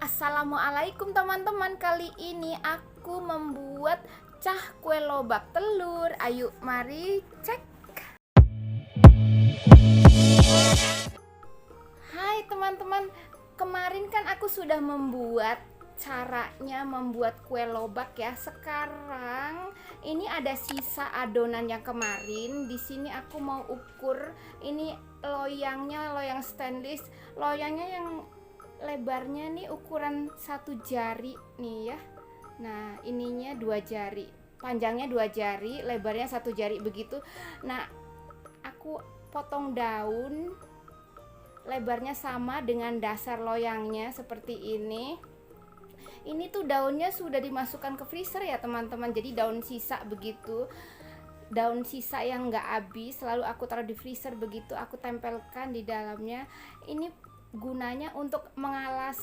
Assalamualaikum teman-teman, kali ini aku membuat cah kue lobak telur. Ayo mari cek. Hai teman-teman, kemarin kan aku sudah membuat caranya membuat kue lobak ya. Sekarang ini ada sisa adonan yang kemarin. Di sini aku mau ukur ini loyangnya, loyang stainless. Loyangnya yang lebarnya nih ukuran 1 jari nih ya. Nah ininya 2 jari, panjangnya 2 jari, lebarnya 1 jari begitu. Nah aku potong daun, lebarnya sama dengan dasar loyangnya seperti ini. Ini tuh daunnya sudah dimasukkan ke freezer ya teman-teman, jadi daun sisa begitu. Daun sisa yang nggak habis selalu aku taruh di freezer begitu, aku tempelkan di dalamnya. Ini gunanya untuk mengalas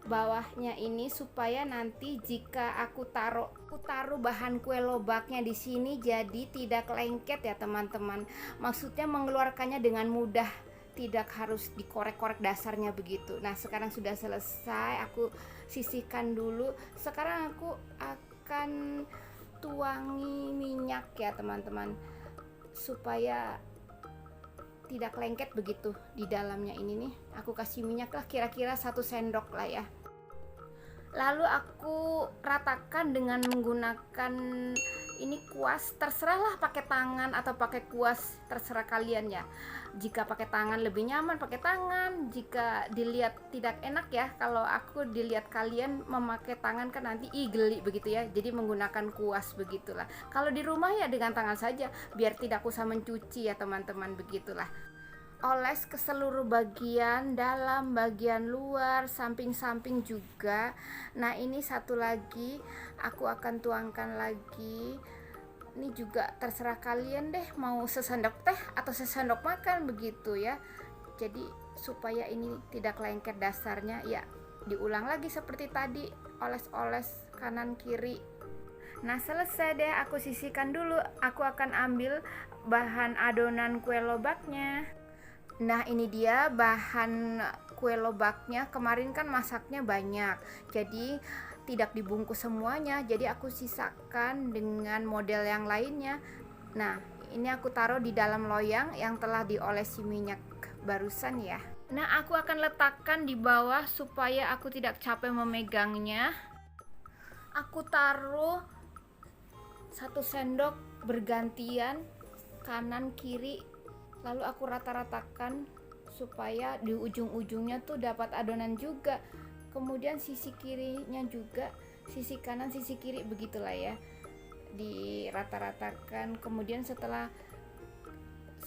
bawahnya ini supaya nanti jika aku taruh bahan kue lobaknya di sini jadi tidak lengket ya teman-teman. Maksudnya mengeluarkannya dengan mudah, tidak harus dikorek-korek dasarnya begitu. Nah sekarang sudah selesai, aku sisihkan dulu. Sekarang aku akan tuangi minyak ya teman-teman, supaya tidak lengket begitu di dalamnya. Ini nih aku kasih minyak lah, kira-kira 1 sendok lah ya. Lalu aku ratakan dengan menggunakan ini kuas, terserahlah pakai tangan atau pakai kuas, terserah kalian ya. Jika pakai tangan lebih nyaman pakai tangan, jika dilihat tidak enak ya, kalau aku dilihat kalian memakai tangan kan nanti geli begitu ya, jadi menggunakan kuas begitulah. Kalau di rumah ya dengan tangan saja biar tidak usah mencuci ya teman-teman, begitulah. Oles ke seluruh bagian, dalam, bagian luar, samping-samping juga. Nah ini satu lagi aku akan tuangkan lagi. Ini juga terserah kalian deh, mau sesendok teh atau sesendok makan begitu ya. Jadi supaya ini tidak lengket dasarnya ya, diulang lagi seperti tadi, oles-oles kanan kiri. Nah selesai deh, aku sisihkan dulu. Aku akan ambil bahan adonan kue lobaknya. Nah ini dia bahan kue lobaknya. Kemarin kan masaknya banyak, jadi tidak dibungkus semuanya, jadi aku sisakan dengan model yang lainnya. Nah ini aku taruh di dalam loyang yang telah diolesi minyak barusan ya. Nah aku akan letakkan di bawah supaya aku tidak capek memegangnya. Aku taruh 1 sendok bergantian kanan kiri, lalu aku rata-ratakan supaya di ujung-ujungnya tuh dapat adonan juga. Kemudian sisi kirinya juga, sisi kanan sisi kiri begitulah ya, dirata-ratakan. Kemudian setelah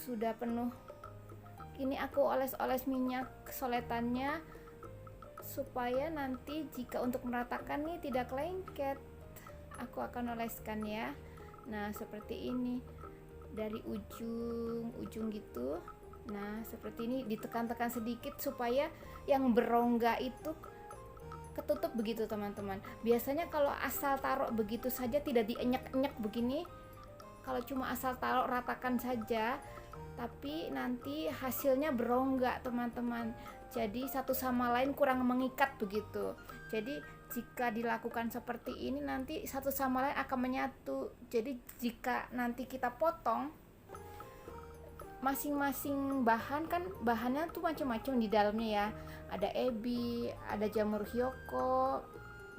sudah penuh ini aku oles-oles minyak soletannya supaya nanti jika untuk meratakan nih tidak lengket. Aku akan oleskan ya. Nah seperti ini dari ujung gitu. Nah seperti ini, ditekan-tekan sedikit supaya yang berongga itu ketutup begitu teman-teman. Biasanya kalau asal taruh begitu saja tidak dienyek-enyek begini, kalau cuma asal taruh ratakan saja, tapi nanti hasilnya berongga teman-teman, jadi satu sama lain kurang mengikat begitu. Jadi jika dilakukan seperti ini nanti satu sama lain akan menyatu. Jadi jika nanti kita potong masing-masing bahan, kan bahannya tuh macam-macam di dalamnya ya, ada ebi, ada jamur hyoko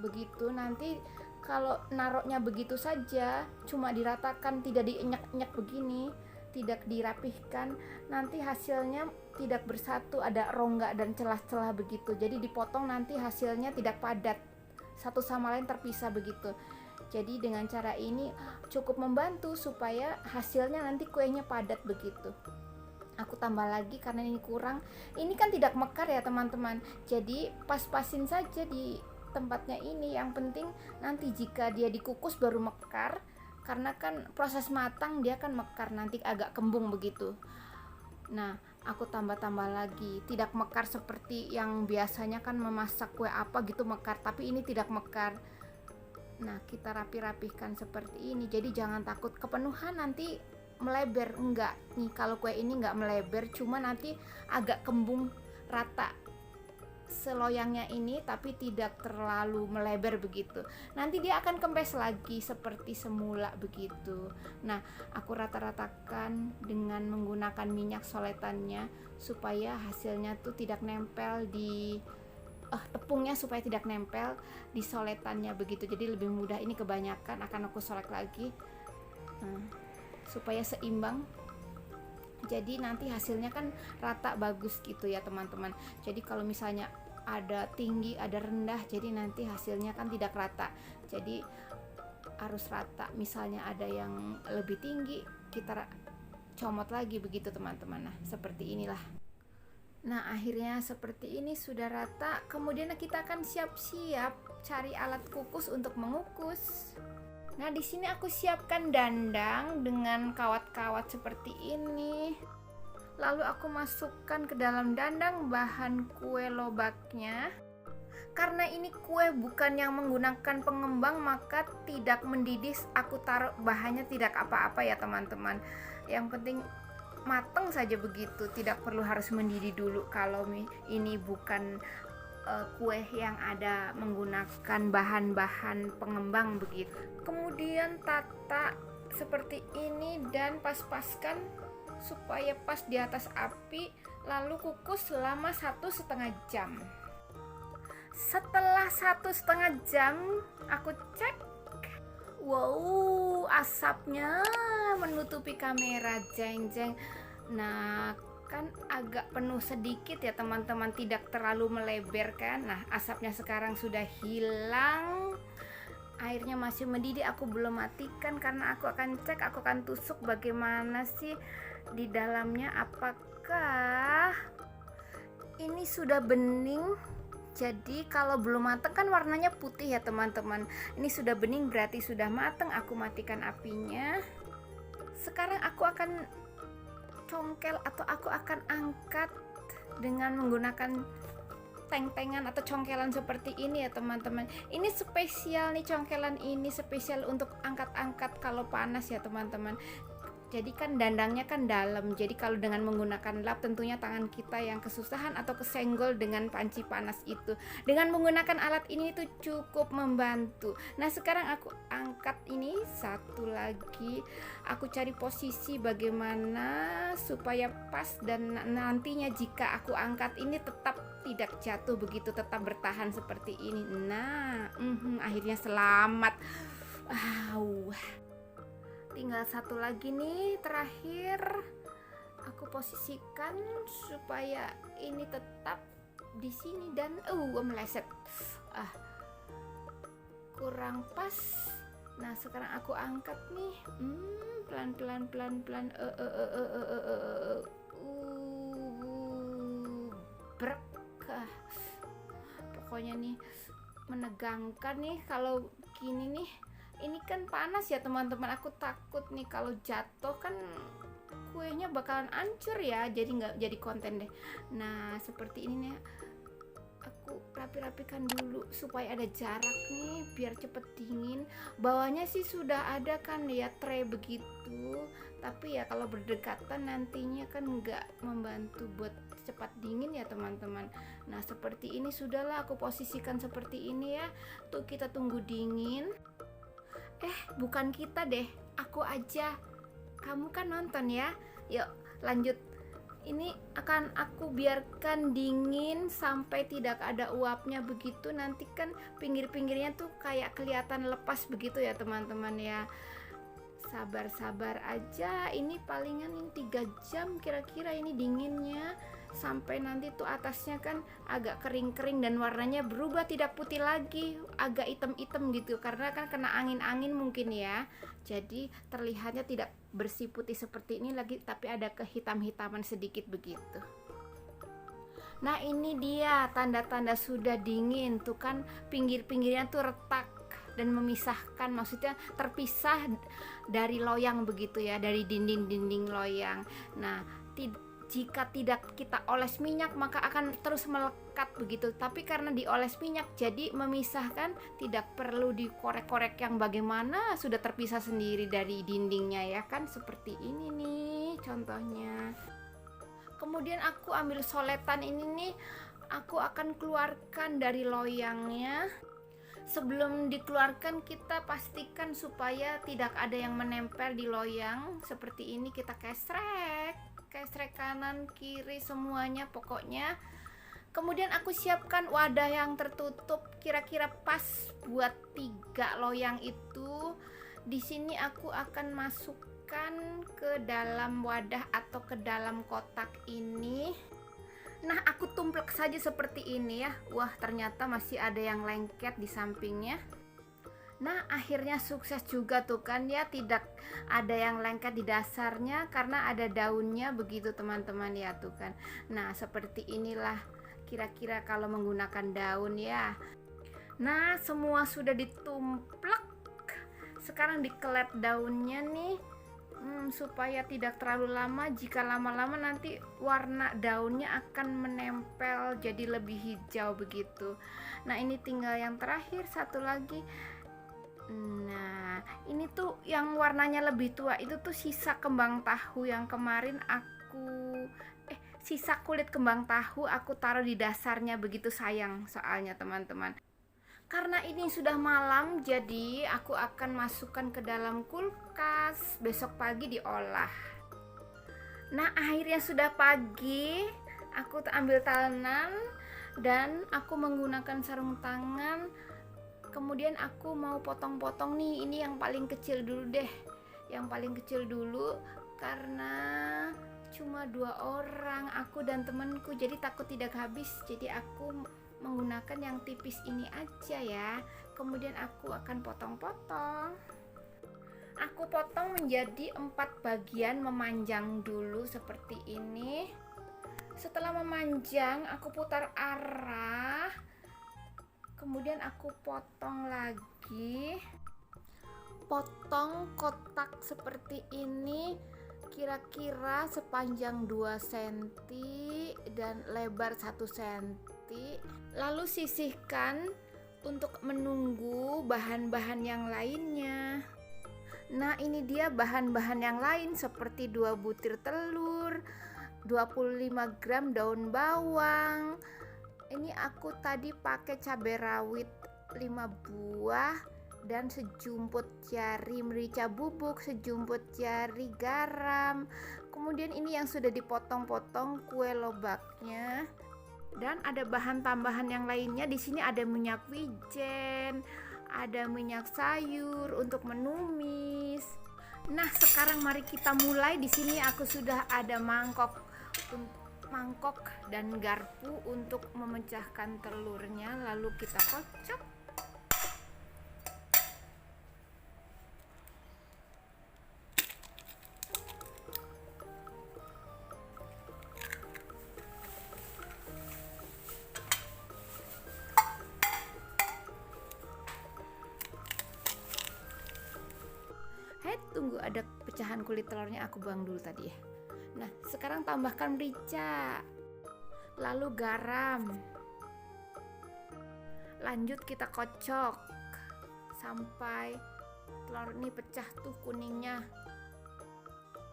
begitu. Nanti kalau naroknya begitu saja cuma diratakan, tidak dienyek-enyek begini, tidak dirapihkan, nanti hasilnya tidak bersatu, ada rongga dan celah-celah begitu. Jadi dipotong nanti hasilnya tidak padat, satu sama lain terpisah begitu. Jadi dengan cara ini cukup membantu supaya hasilnya nanti kuenya padat begitu. Aku tambah lagi karena ini kurang. Ini kan tidak mekar ya teman-teman, jadi pas-pasin saja di tempatnya ini. Yang penting nanti jika dia dikukus baru mekar, karena kan proses matang dia kan mekar, nanti agak kembung begitu. Nah aku tambah-tambah lagi, tidak mekar seperti yang biasanya kan memasak kue apa gitu mekar, tapi ini tidak mekar. Nah kita rapi-rapihkan seperti ini, jadi jangan takut kepenuhan nanti melebar, enggak nih. Kalau kue ini enggak melebar, cuma nanti agak kembung rata. seloyangnya ini, tapi tidak terlalu melebar begitu. Nanti dia akan kempes lagi seperti semula begitu. Nah, aku rata-ratakan dengan menggunakan minyak soletannya supaya hasilnya tuh tidak nempel di tepungnya, supaya tidak nempel di soletannya begitu. Jadi lebih mudah. Ini kebanyakan, akan aku solek lagi supaya seimbang. Jadi nanti hasilnya kan rata bagus gitu ya teman-teman. Jadi kalau misalnya ada tinggi, ada rendah, jadi nanti hasilnya kan tidak rata. Jadi harus rata. Misalnya ada yang lebih tinggi, kita comot lagi begitu teman-teman. Nah, seperti inilah. Nah, akhirnya seperti ini sudah rata. Kemudian kita akan siap-siap cari alat kukus untuk mengukus. Nah, di sini aku siapkan dandang dengan kawat-kawat seperti ini. Lalu aku masukkan ke dalam dandang bahan kue lobaknya. Karena ini kue bukan yang menggunakan pengembang, maka tidak mendidih. Aku taruh bahannya tidak apa-apa ya teman-teman. Yang penting mateng saja begitu, tidak perlu harus mendidih dulu kalau ini bukan kue yang ada menggunakan bahan-bahan pengembang begitu. Kemudian tata seperti ini dan pas-paskan supaya pas di atas api, lalu kukus selama 1,5 jam. Setelah 1,5 jam aku cek, wow, asapnya menutupi kamera, jeng-jeng. Nah, kan agak penuh sedikit ya teman-teman, tidak terlalu melebar kan. Nah, asapnya sekarang sudah hilang. Airnya masih mendidih, aku belum matikan karena aku akan cek, aku akan tusuk bagaimana sih di dalamnya, apakah ini sudah bening. Jadi kalau belum matang kan warnanya putih ya teman-teman. Ini sudah bening berarti sudah matang. Aku matikan apinya. Sekarang aku akan congkel atau aku akan angkat dengan menggunakan teng-tengan atau congkelan seperti ini ya teman-teman. Ini spesial nih, congkelan ini spesial untuk angkat-angkat kalau panas ya teman-teman. Jadi kan dandangnya kan dalam, jadi kalau dengan menggunakan lap tentunya tangan kita yang kesusahan atau kesenggol dengan panci panas itu. Dengan menggunakan alat ini itu cukup membantu. Nah, sekarang aku angkat ini satu lagi. Aku cari posisi bagaimana supaya pas dan nantinya jika aku angkat ini tetap tidak jatuh begitu, tetap bertahan seperti ini. Nah, akhirnya selamat. Wow. Tinggal satu lagi nih, terakhir aku posisikan supaya ini tetap di sini dan meleset. Kurang pas. Nah, sekarang aku angkat nih. Pelan-pelan. Berkah. Pokoknya nih menegangkan nih kalau gini nih. Ini kan panas ya teman-teman, aku takut nih kalau jatuh kan kuenya bakalan hancur ya, jadi nggak jadi konten deh. Nah, seperti ini nih, aku rapi-rapikan dulu supaya ada jarak nih biar cepet dingin. Bawahnya sih sudah ada kan ya tray begitu, tapi ya kalau berdekatan nantinya kan nggak membantu buat cepat dingin ya teman-teman. Nah, seperti ini sudahlah, aku posisikan seperti ini ya. Tuh, kita tunggu dingin. Bukan kita deh, aku aja. Kamu kan nonton ya. Yuk lanjut. Ini akan aku biarkan dingin sampai tidak ada uapnya begitu. Nanti kan pinggir-pinggirnya tuh kayak kelihatan lepas begitu ya teman-teman ya. Sabar-sabar aja. Ini palingan ini 3 jam kira-kira ini dinginnya. Sampai nanti tuh atasnya kan agak kering-kering dan warnanya berubah, tidak putih lagi, agak hitam-hitam gitu karena kan kena angin-angin mungkin ya. Jadi terlihatnya tidak bersih putih seperti ini lagi, tapi ada kehitam-hitaman sedikit begitu. Nah, ini dia tanda-tanda sudah dingin. Tuh kan pinggir-pinggirnya tuh retak dan memisahkan, maksudnya terpisah dari loyang begitu ya, dari dinding-dinding loyang. Nah, jika tidak kita oles minyak maka akan terus melekat begitu, tapi karena dioles minyak jadi memisahkan, tidak perlu dikorek-korek yang bagaimana, sudah terpisah sendiri dari dindingnya ya kan, seperti ini nih contohnya. Kemudian aku ambil soletan ini nih, Aku akan keluarkan dari loyangnya. Sebelum dikeluarkan kita pastikan supaya tidak ada yang menempel di loyang. Seperti ini kita kesrek kanan kiri semuanya pokoknya. Kemudian aku siapkan wadah yang tertutup kira-kira pas buat 3 loyang itu. Di sini aku akan masukkan ke dalam wadah atau ke dalam kotak ini. Nah, aku tumplek saja seperti ini ya. Wah, ternyata masih ada yang lengket di sampingnya. Nah, akhirnya sukses juga tuh kan ya, tidak ada yang lengket di dasarnya karena ada daunnya begitu teman-teman ya tuh kan. Nah, seperti inilah kira-kira kalau menggunakan daun ya. Nah, semua sudah ditumplek. Sekarang dikelet daunnya nih. Supaya tidak terlalu lama. Jika lama-lama nanti warna daunnya akan menempel jadi lebih hijau begitu. Nah, ini tinggal yang terakhir satu lagi. Nah, ini tuh yang warnanya lebih tua itu tuh sisa kembang tahu yang kemarin sisa kulit kembang tahu aku taruh di dasarnya, begitu sayang soalnya teman-teman. Karena ini sudah malam, jadi aku akan masukkan ke dalam kulkas, besok pagi diolah. Nah, akhirnya sudah pagi, aku ambil talenan dan aku menggunakan sarung tangan. Kemudian aku mau potong-potong nih, ini yang paling kecil dulu deh. Yang paling kecil dulu karena cuma 2 orang, aku dan temanku, jadi takut tidak habis. Jadi aku menggunakan yang tipis ini aja ya. Kemudian aku akan potong-potong. Aku potong menjadi 4 bagian, memanjang dulu seperti ini. Setelah memanjang, aku putar arah. Kemudian aku potong lagi. Potong kotak seperti ini kira-kira sepanjang 2 cm dan lebar 1 cm. Lalu sisihkan untuk menunggu bahan-bahan yang lainnya. Nah, ini dia bahan-bahan yang lain seperti 2 butir telur, 25 gram daun bawang. Ini aku tadi pakai cabai rawit 5 buah dan sejumput jari merica bubuk, sejumput jari garam. Kemudian ini yang sudah dipotong-potong kue lobaknya. Dan ada bahan tambahan yang lainnya. Di sini ada minyak wijen, ada minyak sayur untuk menumis. Nah, sekarang mari kita mulai. Di sini aku sudah ada mangkok dan garpu untuk memecahkan telurnya. Lalu kita kocok. Tunggu, ada pecahan kulit telurnya, aku buang dulu tadi ya. Nah, sekarang tambahkan merica, lalu garam. Lanjut kita kocok sampai telur ini pecah tuh kuningnya,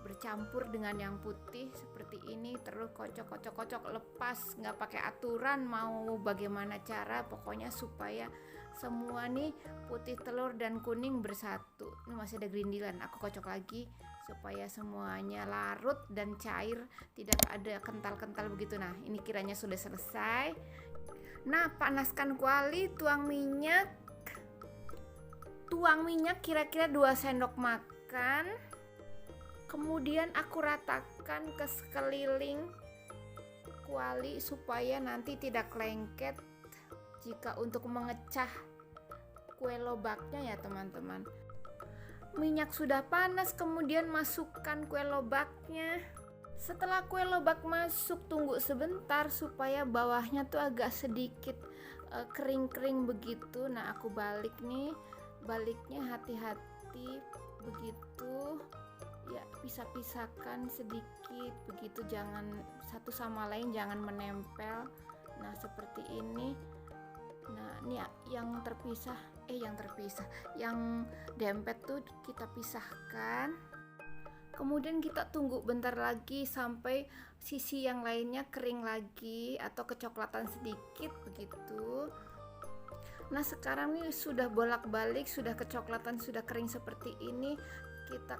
bercampur dengan yang putih seperti ini. Terus kocok, lepas, nggak pakai aturan mau bagaimana cara, pokoknya supaya semua nih putih telur dan kuning bersatu. Ini masih ada gerindilan, aku kocok lagi supaya semuanya larut dan cair, tidak ada kental-kental begitu. Nah, ini kiranya sudah selesai. Nah, panaskan kuali, tuang minyak kira-kira 2 sendok makan. Kemudian aku ratakan ke sekeliling kuali supaya nanti tidak lengket jika untuk mengecah kue lobaknya ya teman-teman. Minyak sudah panas, kemudian masukkan kue lobaknya. Setelah kue lobak masuk, tunggu sebentar supaya bawahnya tuh agak sedikit kering-kering begitu. Nah, aku balik nih, baliknya hati-hati begitu ya, pisah-pisahkan sedikit begitu, jangan satu sama lain jangan menempel. Nah, seperti ini. Nah, ini yang yang dempet tuh kita pisahkan. Kemudian kita tunggu bentar lagi sampai sisi yang lainnya kering lagi atau kecoklatan sedikit begitu. Nah sekarang nih sudah bolak-balik, sudah kecoklatan, sudah kering seperti ini. Kita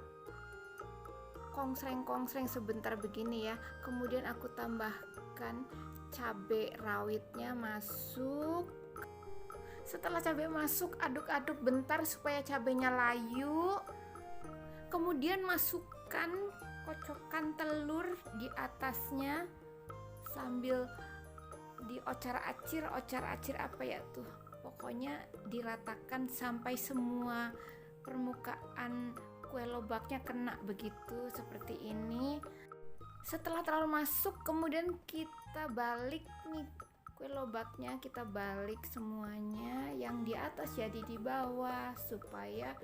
kongsreng-kongsreng sebentar begini ya. Kemudian aku tambahkan cabai rawitnya masuk. Setelah cabai masuk, aduk-aduk bentar supaya cabainya layu. Kemudian masukkan kocokan telur di atasnya sambil diocar-acir apa ya tuh. Pokoknya diratakan sampai semua permukaan kue lobaknya kena begitu, seperti ini. Setelah telur masuk, kemudian kita balik nih kue lobaknya, kita balik semuanya, yang di atas jadi di bawah supaya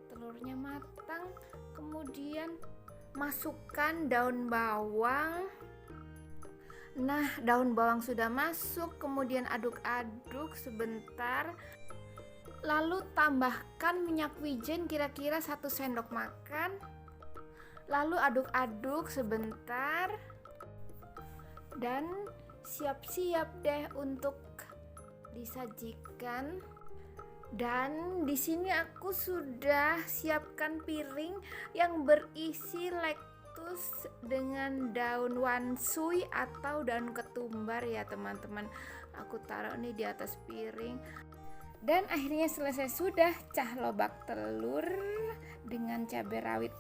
telurnya matang. Kemudian masukkan daun bawang. Nah, daun bawang sudah masuk, kemudian aduk-aduk sebentar. Lalu tambahkan minyak wijen kira-kira 1 sendok makan. Lalu aduk-aduk sebentar. Dan siap-siap deh untuk disajikan. Dan di sini aku sudah siapkan piring yang berisi lettuce dengan daun wanshui atau daun ketumbar ya teman-teman. Aku taruh nih di atas piring. Dan akhirnya selesai sudah cah lobak telur dengan cabai rawit.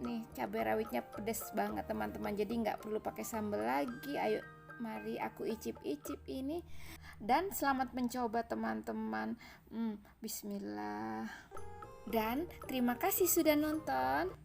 Nih cabai rawitnya pedes banget teman-teman. Jadi nggak perlu pakai sambal lagi. Ayo mari aku icip-icip ini. Dan selamat mencoba teman-teman. Bismillah. Dan terima kasih sudah nonton.